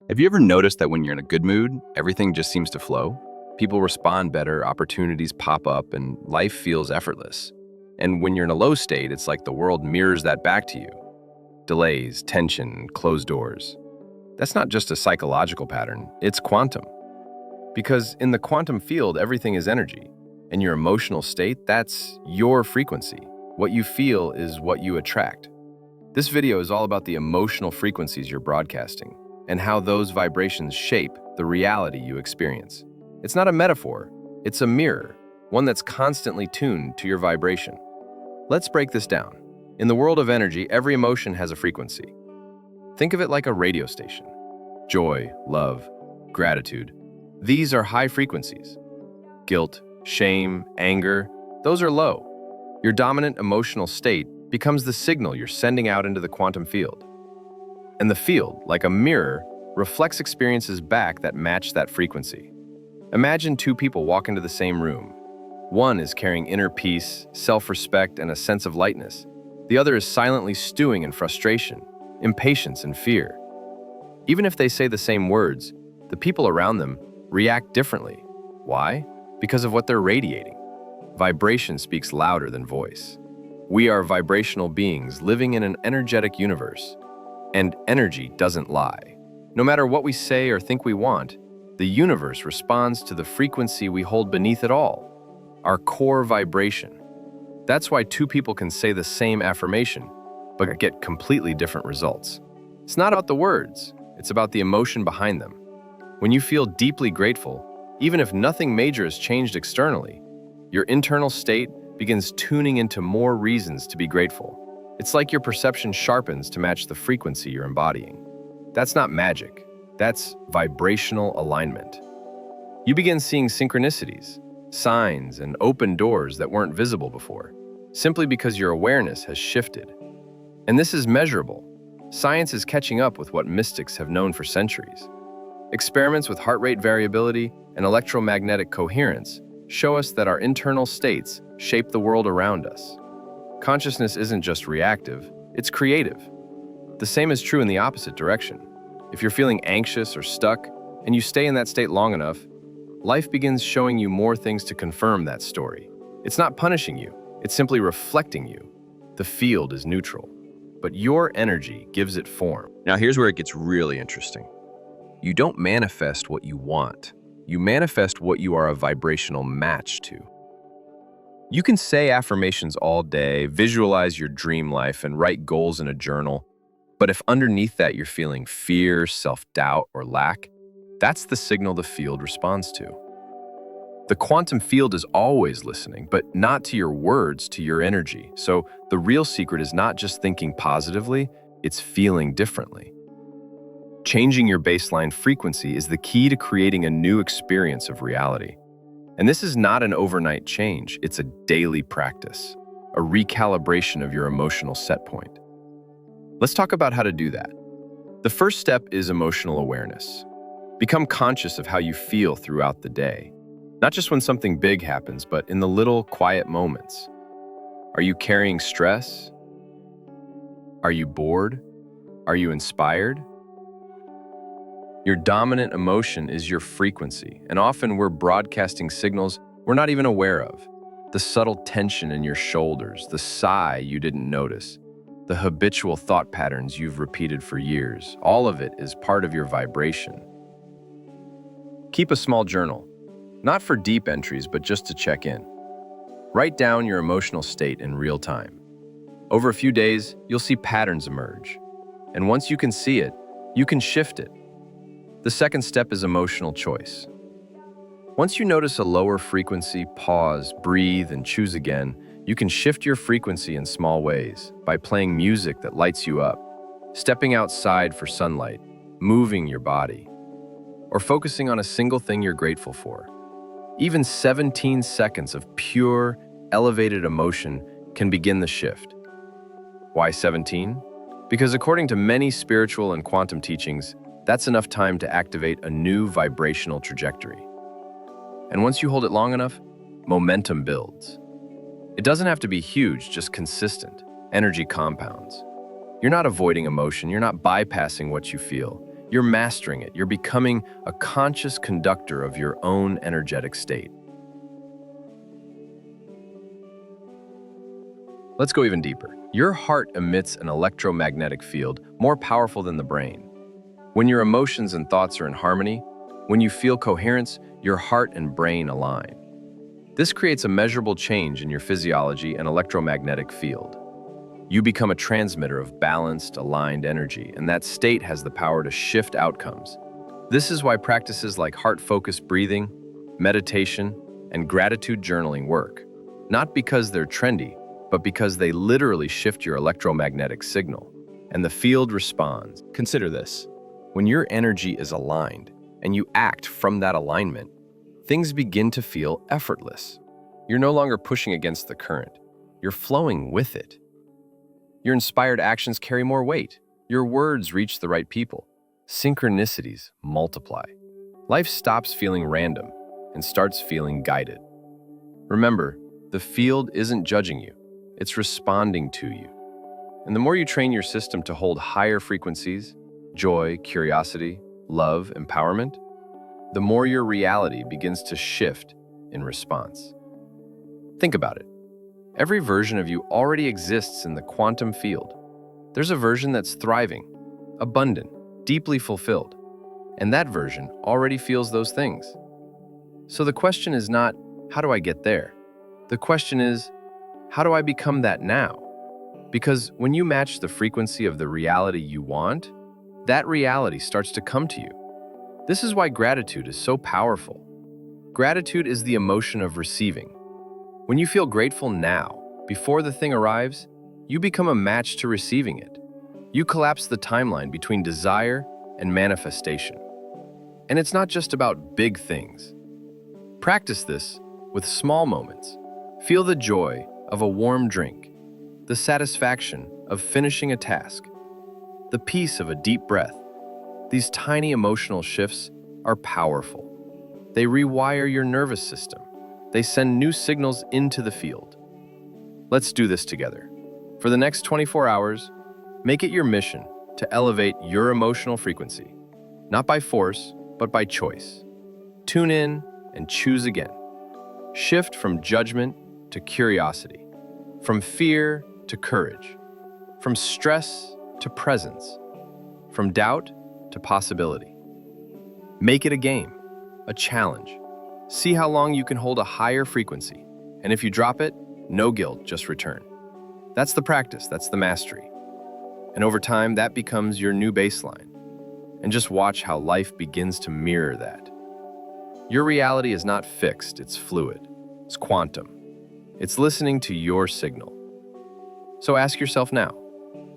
Have you ever noticed that when you're in a good mood, everything just seems to flow? People respond better, opportunities pop up, and life feels effortless. And when you're in a low state, it's like the world mirrors that back to you. Delays, tension, closed doors. That's not just a psychological pattern, it's quantum. Because in the quantum field, everything is energy. And your emotional state, that's your frequency. What you feel is what you attract. This video is all about the emotional frequencies you're broadcasting and how those vibrations shape the reality you experience. It's not a metaphor, it's a mirror, one that's constantly tuned to your vibration. Let's break this down. In the world of energy, every emotion has a frequency. Think of it like a radio station. Joy, love, gratitude. These are high frequencies. Guilt, shame, anger, those are low. Your dominant emotional state becomes the signal you're sending out into the quantum field. And the field, like a mirror, reflects experiences back that match that frequency. Imagine two people walk into the same room. One is carrying inner peace, self-respect, and a sense of lightness. The other is silently stewing in frustration, impatience, and fear. Even if they say the same words, the people around them react differently. Why? Because of what they're radiating. Vibration speaks louder than voice. We are vibrational beings living in an energetic universe. And energy doesn't lie. No matter what we say or think we want, the universe responds to the frequency we hold beneath it all, our core vibration. That's why two people can say the same affirmation, but get completely different results. It's not about the words, it's about the emotion behind them. When you feel deeply grateful, even if nothing major has changed externally, your internal state begins tuning into more reasons to be grateful. It's like your perception sharpens to match the frequency you're embodying. That's not magic, that's vibrational alignment. You begin seeing synchronicities, signs, and open doors that weren't visible before, simply because your awareness has shifted. And this is measurable. Science is catching up with what mystics have known for centuries. Experiments with heart rate variability and electromagnetic coherence show us that our internal states shape the world around us. Consciousness isn't just reactive, it's creative. The same is true in the opposite direction. If you're feeling anxious or stuck, and you stay in that state long enough, life begins showing you more things to confirm that story. It's not punishing you, it's simply reflecting you. The field is neutral, but your energy gives it form. Now here's where it gets really interesting. You don't manifest what you want. You manifest what you are a vibrational match to. You can say affirmations all day, visualize your dream life, and write goals in a journal, but if underneath that you're feeling fear, self-doubt, or lack, that's the signal the field responds to. The quantum field is always listening, but not to your words, to your energy. So the real secret is not just thinking positively, it's feeling differently. Changing your baseline frequency is the key to creating a new experience of reality. And this is not an overnight change, it's a daily practice, a recalibration of your emotional set point. Let's talk about how to do that. The first step is emotional awareness. Become conscious of how you feel throughout the day, not just when something big happens, but in the little quiet moments. Are you carrying stress? Are you bored? Are you inspired? Your dominant emotion is your frequency, and often we're broadcasting signals we're not even aware of. The subtle tension in your shoulders, the sigh you didn't notice, the habitual thought patterns you've repeated for years, all of it is part of your vibration. Keep a small journal, not for deep entries, but just to check in. Write down your emotional state in real time. Over a few days, you'll see patterns emerge. And once you can see it, you can shift it. The second step is emotional choice. Once you notice a lower frequency, pause, breathe, and choose again, you can shift your frequency in small ways by playing music that lights you up, stepping outside for sunlight, moving your body, or focusing on a single thing you're grateful for. Even 17 seconds of pure, elevated emotion can begin the shift. Why 17? Because according to many spiritual and quantum teachings, that's enough time to activate a new vibrational trajectory. And once you hold it long enough, momentum builds. It doesn't have to be huge, just consistent. Energy compounds. You're not avoiding emotion, you're not bypassing what you feel. You're mastering it. You're becoming a conscious conductor of your own energetic state. Let's go even deeper. Your heart emits an electromagnetic field more powerful than the brain. When your emotions and thoughts are in harmony, when you feel coherence, your heart and brain align. This creates a measurable change in your physiology and electromagnetic field. You become a transmitter of balanced, aligned energy, and that state has the power to shift outcomes. This is why practices like heart-focused breathing, meditation, and gratitude journaling work. Not because they're trendy, but because they literally shift your electromagnetic signal, and the field responds. Consider this. When your energy is aligned, and you act from that alignment, things begin to feel effortless. You're no longer pushing against the current. You're flowing with it. Your inspired actions carry more weight. Your words reach the right people. Synchronicities multiply. Life stops feeling random and starts feeling guided. Remember, the field isn't judging you. It's responding to you. And the more you train your system to hold higher frequencies, joy, curiosity, love, empowerment, the more your reality begins to shift in response. Think about it. Every version of you already exists in the quantum field. There's a version that's thriving, abundant, deeply fulfilled, and that version already feels those things. So the question is not, how do I get there? The question is, how do I become that now? Because when you match the frequency of the reality you want, that reality starts to come to you. This is why gratitude is so powerful. Gratitude is the emotion of receiving. When you feel grateful now, before the thing arrives, you become a match to receiving it. You collapse the timeline between desire and manifestation. And it's not just about big things. Practice this with small moments. Feel the joy of a warm drink, the satisfaction of finishing a task, the peace of a deep breath. These tiny emotional shifts are powerful. They rewire your nervous system. They send new signals into the field. Let's do this together. For the next 24 hours, make it your mission to elevate your emotional frequency, not by force, but by choice. Tune in and choose again. Shift from judgment to curiosity, from fear to courage, from stress to presence, from doubt to possibility. Make it a game, a challenge. See how long you can hold a higher frequency, and if you drop it, no guilt, just return. That's the practice, that's the mastery. And over time, that becomes your new baseline. And just watch how life begins to mirror that. Your reality is not fixed, it's fluid, it's quantum. It's listening to your signal. So ask yourself now,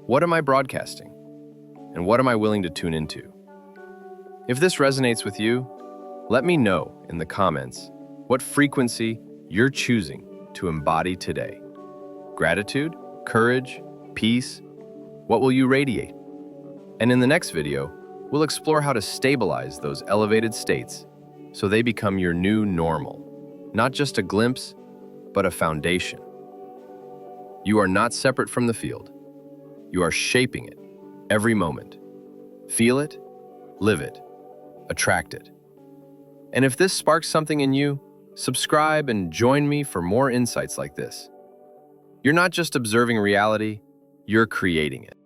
what am I broadcasting? And what am I willing to tune into? If this resonates with you, let me know in the comments what frequency you're choosing to embody today. Gratitude, courage, peace, what will you radiate? And in the next video, we'll explore how to stabilize those elevated states so they become your new normal, not just a glimpse, but a foundation. You are not separate from the field. You are shaping it every moment. Feel it, live it, attract it. And if this sparks something in you, subscribe and join me for more insights like this. You're not just observing reality, you're creating it.